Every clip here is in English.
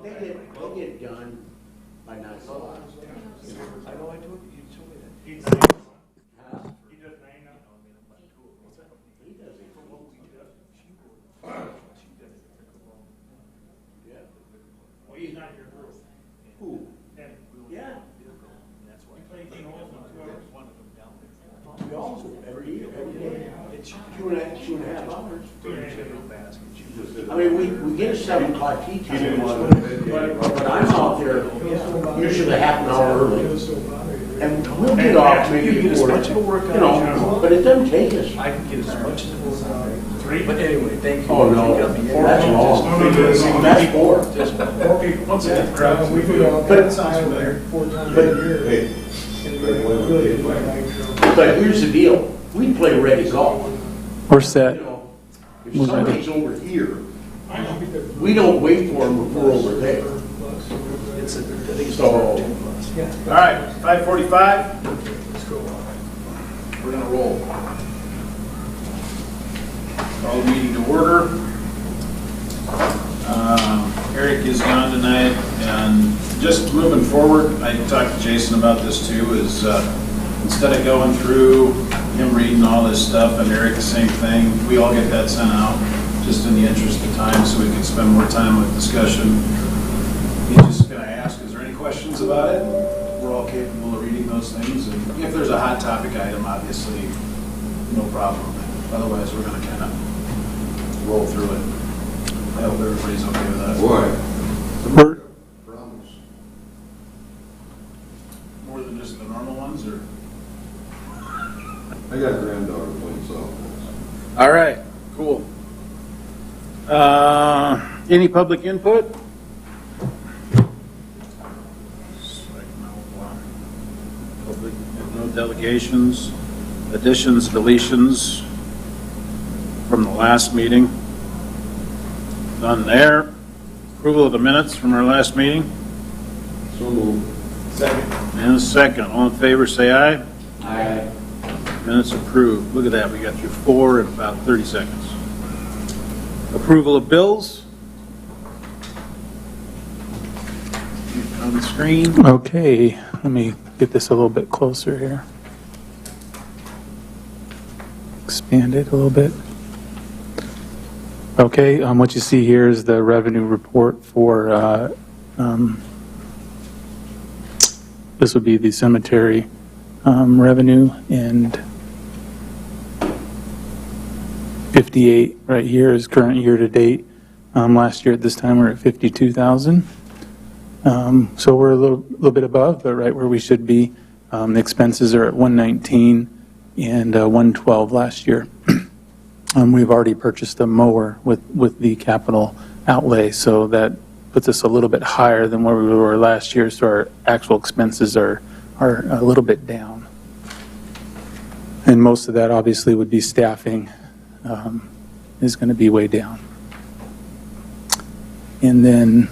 They get done by 9 o'clock. I know, I told you told me that. He does 9 now. He He does 9 now. What's that? does it. For what we do. She does it. Yeah. Well, he's not your group. Who? And Yeah. That's why. you play 18 holes in 2 hours. One of them down there. We also, every year, every day. And she 2.5 hours. no basket. She was I mean, we get a 7 o'clock tea time, but I'm out there usually half an hour early. And we'll get off maybe You get as before, much of a workout you as you know, want. but it doesn't take us. I can get as much as it was out. 3? But anyway, thank you. Oh, no, You got me. that's wrong. No, That's 4. Just one. 4 people. Once again, crowd. We go out But- that side there 4 times a year. Hey, And we really do like trouble. But here's the deal, we play ready golf. Where's You that? know, if somebody's over here, I know. we don't wait for them if we're over there. It's a, I think it's So- 2 plus. Yeah. All right, 5:45. Let's go. We're gonna roll. Call the meeting to order. Eric is gone tonight, and just moving forward, I talked to Jason about this too, is instead of going through him reading all this stuff, and Eric the same thing, we all get that sent out, just in the interest of time, so we can spend more time with discussion. He's just gonna ask, is there any questions about it? We're all capable of reading those things, and if there's a hot topic item, obviously, no problem. Otherwise, we're gonna kind of roll through it. I hope everybody's okay with that. boy, We're, promise. More than just the normal ones, or? I got a granddaughter playing softball. All right, cool. Any public input? Public, no delegations, additions, deletions from the last meeting. None there. Approval of the minutes from our last meeting. So moved. And a second. All in favor, say aye. Aye. Minutes approved. Look at that, we got through 4 in about 30 seconds. Approval of bills. On the screen. okay, let me get this a little bit closer here. Expand it a little bit. Okay, what you see here is the revenue report for, this would be the cemetery revenue, and 58 right here is current year to date. Last year at this time, we're at 52,000. So we're a little bit above, but right where we should be. The expenses are at 119 and 112 last year. We've already purchased a mower with the capital outlay, so that puts us a little bit higher than where we were last year. So our actual expenses are a little bit down. And most of that obviously would be staffing, is going to be way down. And then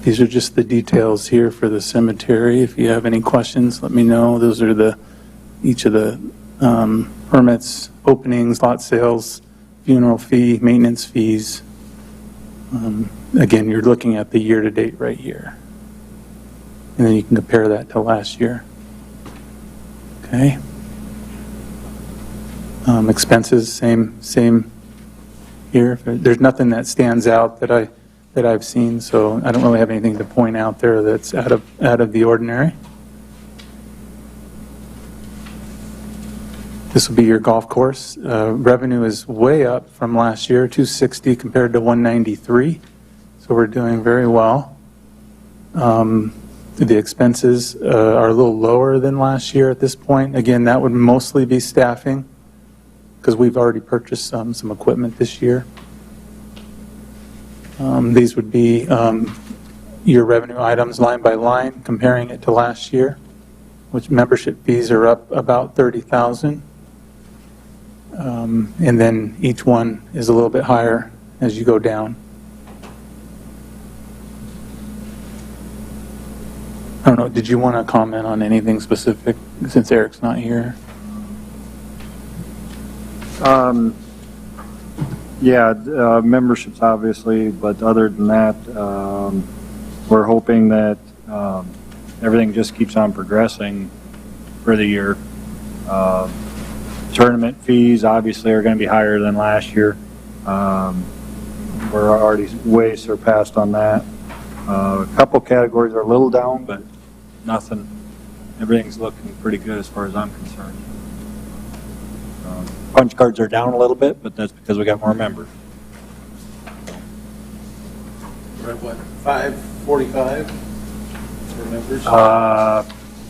these are just the details here for the cemetery. If you have any questions, let me know. Those are each of the permits, openings, lot sales, funeral fee, maintenance fees. Again, you're looking at the year-to-date right here. And then you can compare that to last year. Okay. Expenses, same here. There's nothing that stands out that I've seen, so I don't really have anything to point out there that's out of the ordinary. This will be your golf course. Revenue is way up from last year, 260 compared to 193. So we're doing very well. The expenses are a little lower than last year at this point. Again, that would mostly be staffing because we've already purchased some equipment this year. These would be your revenue items line by line, comparing it to last year, which membership fees are up about 30,000. And then each one is a little bit higher as you go down. I don't know, did you want to comment on anything specific since Eric's not here? Yeah, memberships obviously, but other than that, we're hoping that everything just keeps on progressing for the year. Tournament fees obviously are going to be higher than last year. We're already way surpassed on that. A couple categories are a little down, but nothing. Everything's looking pretty good as far as I'm concerned. Punch cards are down a little bit, but that's because we got more members. We're at what, 545 for members?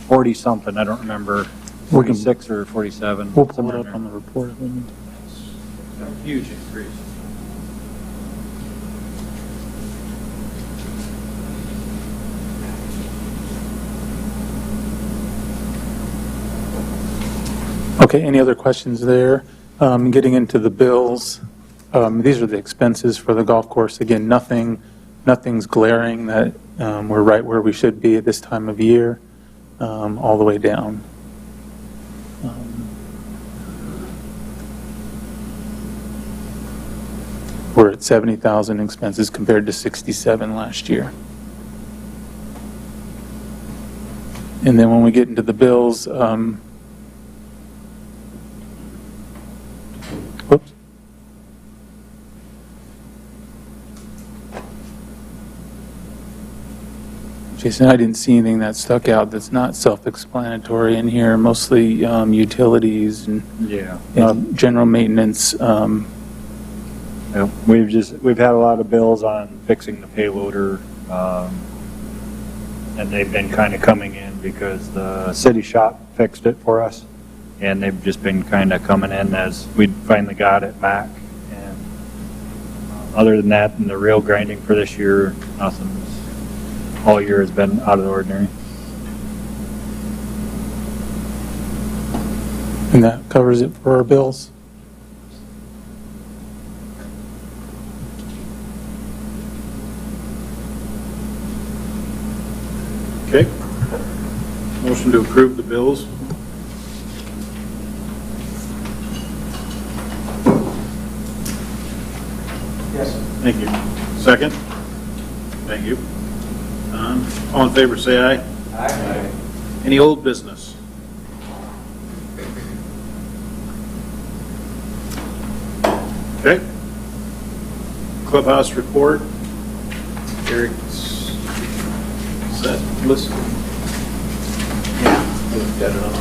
40 something, I don't remember, We can- 46 or 47. We'll pull somewhere it in up there. on the report if we need to. Huge increase. Okay, any other questions there? Getting into the bills, these are the expenses for the golf course. Again, nothing's glaring that we're right where we should be at this time of year, all the way down. We're at 70,000 expenses compared to 67 last year. And then when we get into the bills, whoops. Jason, I didn't see anything that stuck out that's not self-explanatory in here, mostly utilities and Yeah. general maintenance. Yep. We've had a lot of bills on fixing the payloader, and they've been kind of coming in because the city shop fixed it for us, and they've just been kind of coming in as we finally got it back. And other than that, and the real grinding for this year, nothing's, all year has been out of the ordinary. And that covers it for our bills. Okay. Motion to approve the bills. Yes. Thank you. Second? Thank you. All in favor, say aye. Aye. Any old business? Okay. Clubhouse report. Eric's, is that listed? Yeah. I looked at it on.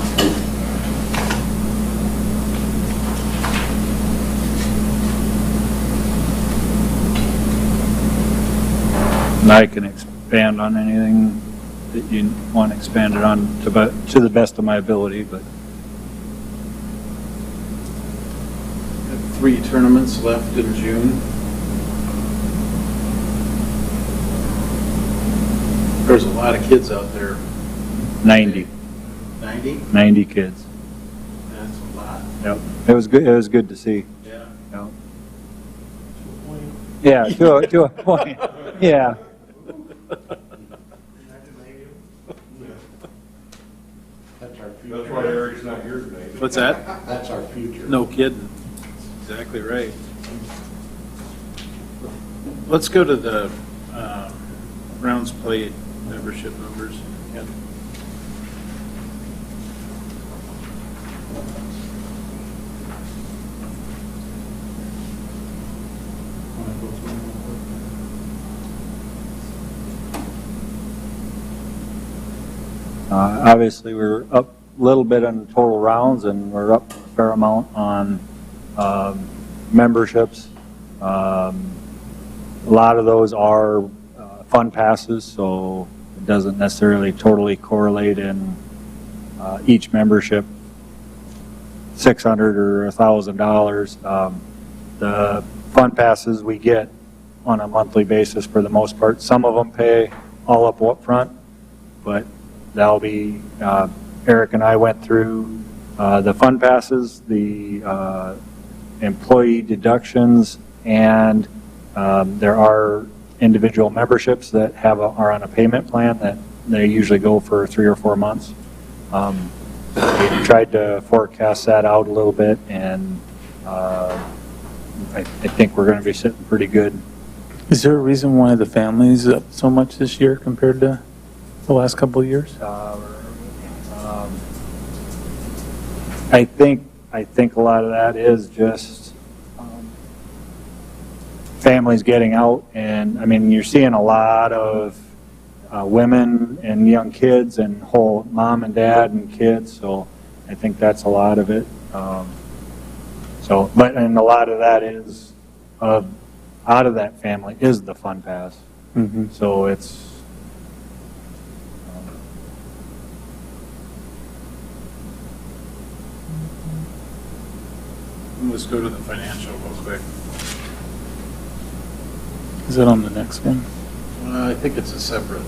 And I can expand on anything that you want expanded on to the best of my ability, but Got 3 tournaments left in June. There's a lot of kids out there. 90 90? kids. That's a lot. Yep. It was good. It was good to see. Yeah. Yep. Yeah, to a point. Yeah. That's our future. That's why Eric's not here today. What's that? That's our future. No kidding. Exactly right. Let's go to the Rounds Played membership numbers. Yeah. Obviously, we're up a little bit on total rounds, and we're up a fair amount on memberships. A lot of those are fund passes, so it doesn't necessarily totally correlate in each membership, $600 or $1,000. The fund passes we get on a monthly basis for the most part. Some of them pay all up front, but that'll be, Eric and I went through the fund passes, the employee deductions, and there are individual memberships that are on a payment plan that they usually go for 3 or 4 months. We tried to forecast that out a little bit, and I think we're going to be sitting pretty good Is there a reason why the family's up so much this year compared to the last couple of years? I think a lot of that is just families getting out, and I mean, you're seeing a lot of women and young kids and whole mom and dad and kids, so I think that's a lot of it. And a lot of that is out of that family is the Fun Pass. Mm-hmm. So it's Let's go to the financial real quick. Is that on the next one? I think it's a separate.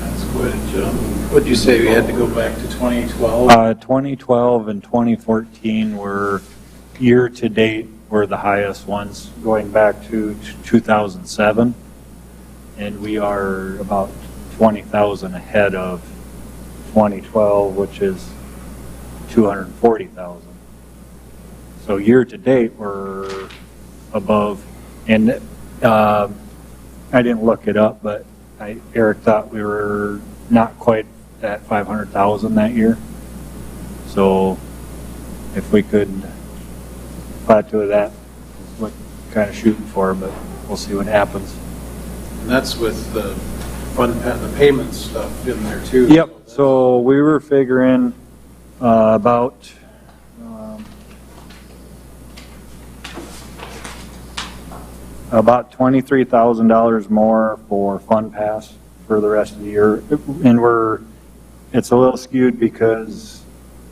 That's quite a jump. What'd you say, we had to go back to 2012? 2012 and 2014 were year-to-date were the highest ones, going back to 2007, and we are about 20,000 ahead of 2012, which is 240,000. So year-to-date, we're above, and I didn't look it up, but Eric thought we were not quite at 500,000 that year. So if we could plateau that, is what kind of shooting for, but we'll see what happens. And that's with the the payment stuff in there too. Yep, so we were figuring about $23,000 more for Fun Pass for the rest of the year, and it's a little skewed because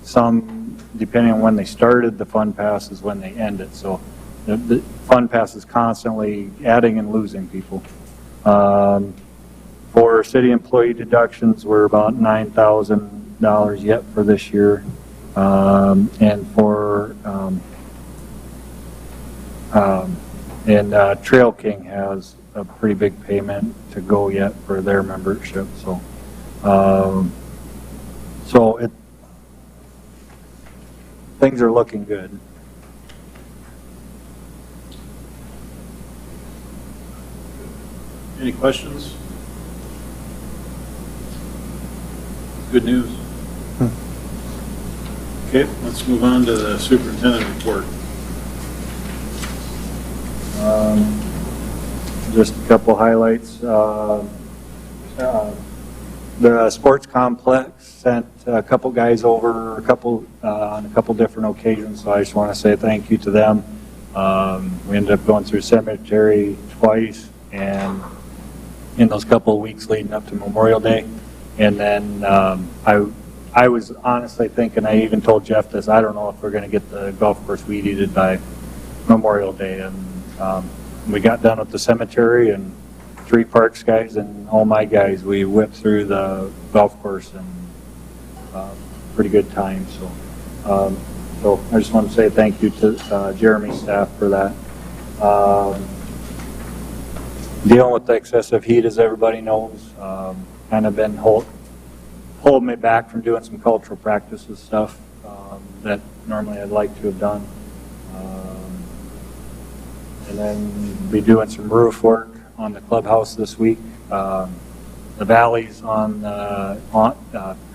some, depending on when they started the Fun Pass, is when they end it. So the Fun Pass is constantly adding and losing people. For city employee deductions, we're about $9,000 yet for this year, and for Trail King has a pretty big payment to go yet for their membership. So, things are looking good. Any questions? Good news. Okay, let's move on to the superintendent report. Just a couple highlights. The sports complex sent a couple guys over on a couple different occasions, so I just want to say thank you to them. We ended up going through cemetery twice, and in those couple of weeks leading up to Memorial Day. And then I was honestly thinking, I even told Jeff this, I don't know if we're going to get the golf course weed eated by Memorial Day. And we got done with the cemetery, and 3 parks guys and all my guys, we whipped through the golf course in pretty good time. So I just want to say thank you to Jeremy's staff for that. Dealing with the excessive heat, as everybody knows, kind of been holding me back from doing some cultural practices stuff that normally I'd like to have done. And then be doing some roof work on the clubhouse this week. The valleys on the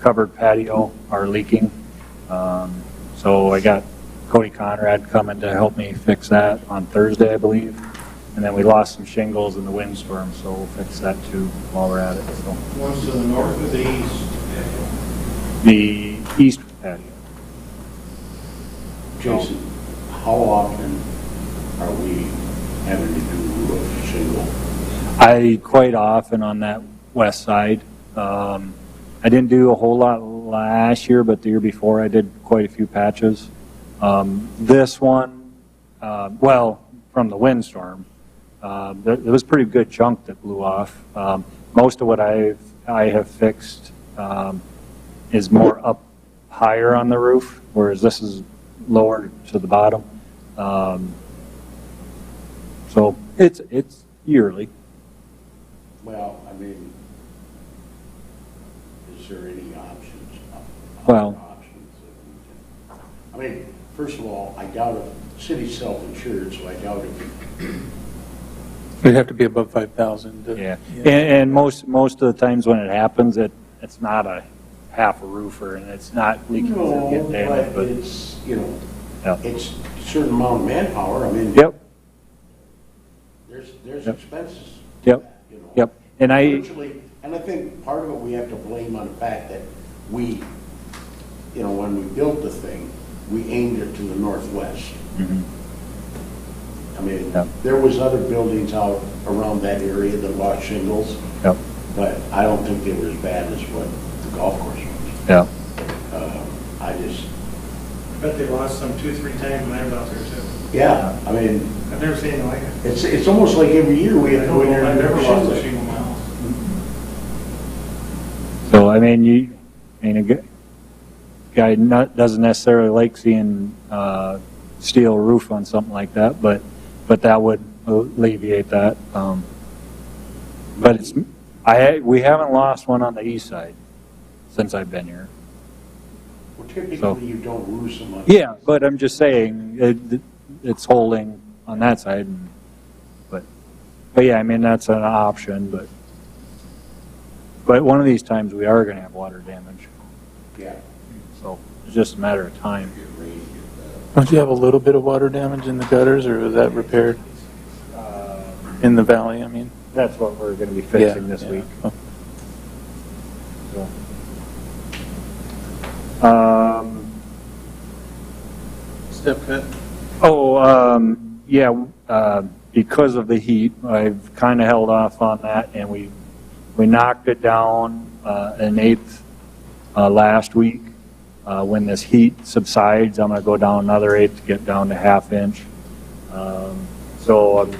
covered patio are leaking. So I got Cody Conrad coming to help me fix that on Thursday, I believe. And then we lost some shingles in the windstorm, so we'll fix that too while we're at it. So. One's to the north or the east? The east patio. Jason, how often are we having to do roof shingle? Quite often on that west side. I didn't do a whole lot last year, but the year before I did quite a few patches. This one, from the windstorm, there was a pretty good chunk that blew off. Most of what I have fixed is more up higher on the roof, whereas this is lower to the bottom. So it's yearly. Well, I mean, is there any options? Well- Options that we can- I mean, first of all, I doubt if, city's self-insured, so I doubt if, It'd have to be above 5,000. Yeah, and most of the times when it happens, it's not a half a roofer, and it's not leaking or getting no, damaged, but it's, you know, yeah. it's a certain amount of manpower. I mean, Yep, there's Yep. expenses. Yep. You know. yep, and Virtually, and I think part of it we have to blame on the fact that we, you know, when we built the thing, we aimed it to the northwest. Mhm. I mean, Yep. there was other buildings out around that area that lost shingles, Yep, but I don't think they were as bad as what the golf course was. yep, I just, I bet they lost some 2-3 times when I was out there too. yeah, I mean, I've never seen anything like it. it's almost like every year we I have to go don't in know there if I've and ever do lost a shingles. shingle in my house. so I mean, a guy doesn't necessarily like seeing steel roof on something like that, but that would alleviate that. But we haven't lost one on the east side since I've been here. Well, typically So- you don't lose so much. Yeah, but I'm just saying, it's holding on that side, but yeah, I mean, that's an option, but one of these times we are gonna have water damage, Yeah. so it's just a matter of time. Don't you have a little bit of water damage in the gutters, or was that repaired in the valley, I mean? That's what we're gonna be fixing this Yeah. week. Oh. So. Step cut. Yeah, because of the heat, I've kind of held off on that, and we knocked it down an eighth last week. When this heat subsides, I'm going to go down another eighth to get down to ½ inch. So I'm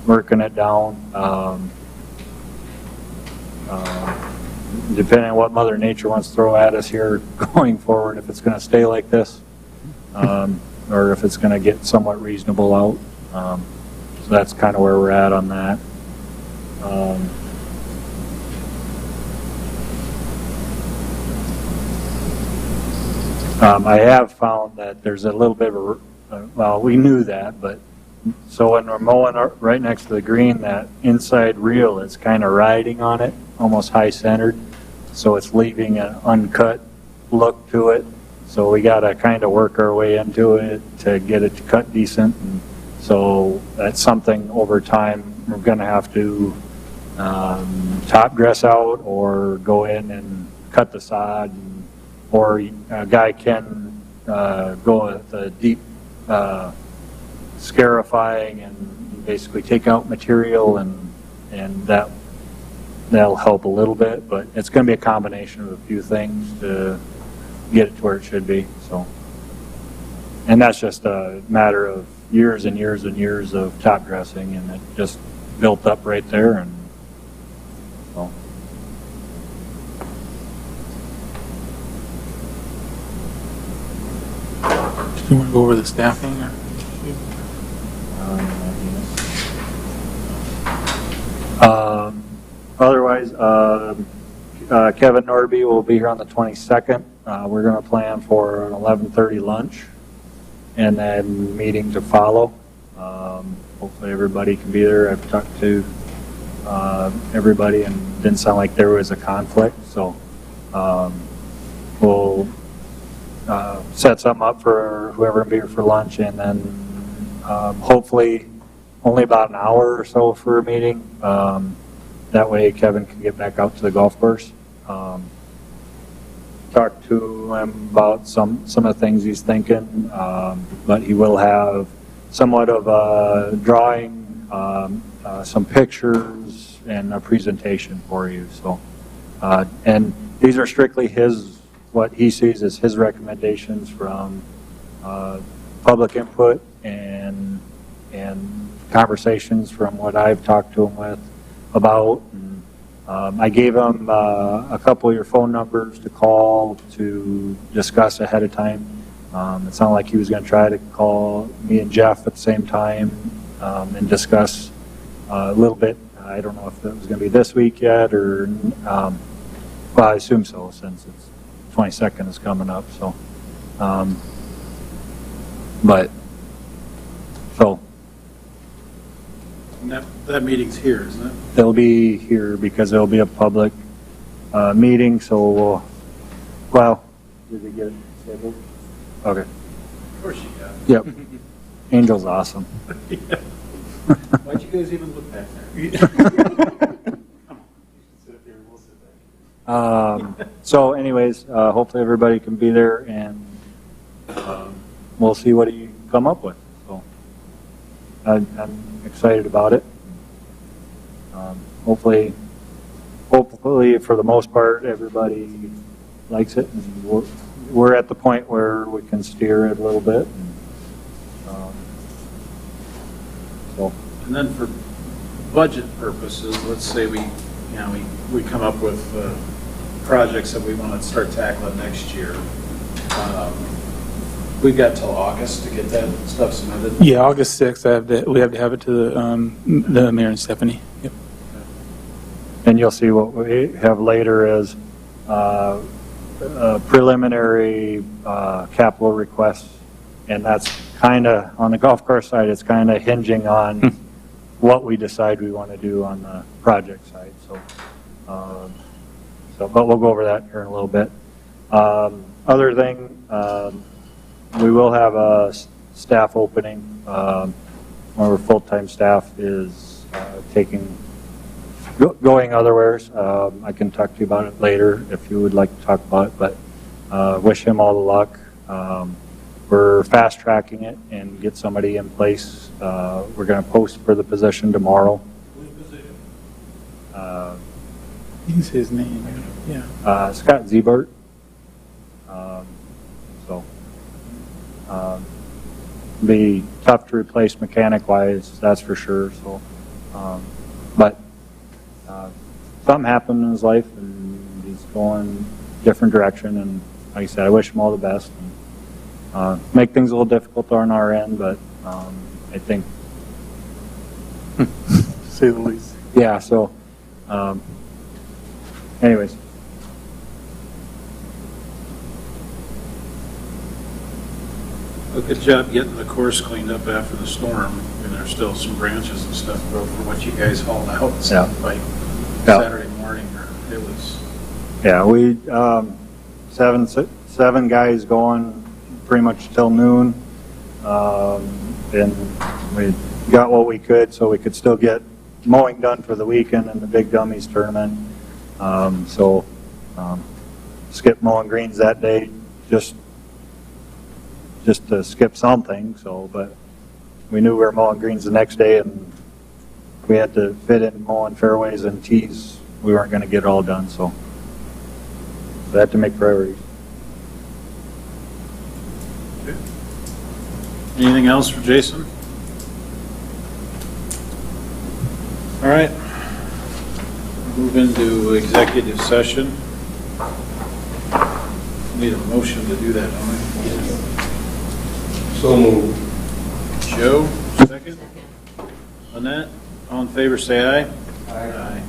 working it down. Depending on what Mother Nature wants to throw at us here going forward, if it's going to stay like this, or if it's going to get somewhat reasonable out. So that's kind of where we're at on that. I have found that there's a little bit of well, we knew that, but so when we're mowing right next to the green, that inside reel is kind of riding on it, almost high-centered, so it's leaving an uncut look to it. So we got to kind of work our way into it to get it to cut decent. And so that's something over time we're going to have to top dress out or go in and cut the sod, or a guy can go with the deep scarifying and basically take out material, and that'll help a little bit, but it's going to be a combination of a few things to get it to where it should be. So, and that's just a matter of years and years and years of top dressing, and it just built up right there. And so, Do you want to go over the staffing? Or? Otherwise, Kevin Norby will be here on the 22nd. We're going to plan for an 11:30 lunch and then meeting to follow. Hopefully everybody can be there. I've talked to everybody and it didn't sound like there was a conflict. So we'll set something up for whoever will be here for lunch, and then hopefully only about an hour or so for a meeting. That way Kevin can get back out to the golf course. Talk to him about some of the things he's thinking, but he will have somewhat of a drawing, some pictures, and a presentation for you. So, and these are strictly what he sees as his recommendations from public input and conversations from what I've talked to him about, I gave him a couple of your phone numbers to call to discuss ahead of time. It sounded like he was going to try to call me and Jeff at the same time and discuss a little bit. I don't know if that was going to be this week yet or, well, I assume so since it's 22nd is coming up. So, And that meeting's here, isn't it? they'll be here because there'll be a public meeting. So, well, did we get it scheduled? Okay. Of course you got Yep. Angel's awesome. it. Why'd you guys even look back there? So anyways, hopefully everybody can be there and we'll see what you come up with. So I'm excited about it. Hopefully for the most part, everybody likes it. And we're at the point where we can steer it a little bit. So. And then for budget purposes, let's say we come up with projects that we want to start tackling next year. We've got till August to get that stuff submitted. Yeah, August 6th, we have to have it to the mayor and Stephanie. Yep. And you'll see what we have later as preliminary capital requests. And that's kind of, on the golf course side, it's kind of hinging on what we decide we want to do on the project side. But we'll go over that here in a little bit. Other thing, we will have a staff opening. One of our full-time staff is going otherwheres. I can talk to you about it later if you would like to talk about it, but wish him all the luck. We're fast-tracking it and get somebody in place. We're going to post for the position tomorrow. You can say his name. Yeah. Scott Ziebert. Be tough to replace mechanic-wise, that's for sure. So, but something happened in his life, and he's going a different direction. And like I said, I wish him all the best. And, make things a little difficult on our end, but I think, To say the least. yeah. So, anyways. Well, good job getting the course cleaned up after the storm. And there's still some branches and stuff from what you guys hauled out. Yeah. Like Yeah. Saturday morning, it was. Yeah, we, seven guys going pretty much till noon. And we got what we could so we could still get mowing done for the weekend and the Big Dummies tournament. Skip mowing greens that day just to skip something. So, but we knew we were mowing greens the next day, and we had to fit in mowing fairways and tees. We weren't going to get it all done, so we had to make priorities. Anything else for Jason? All right. Move into executive session. Need a motion to do that, don't we? So moved. Joe, second. Lynette, all in favor, say aye. Aye.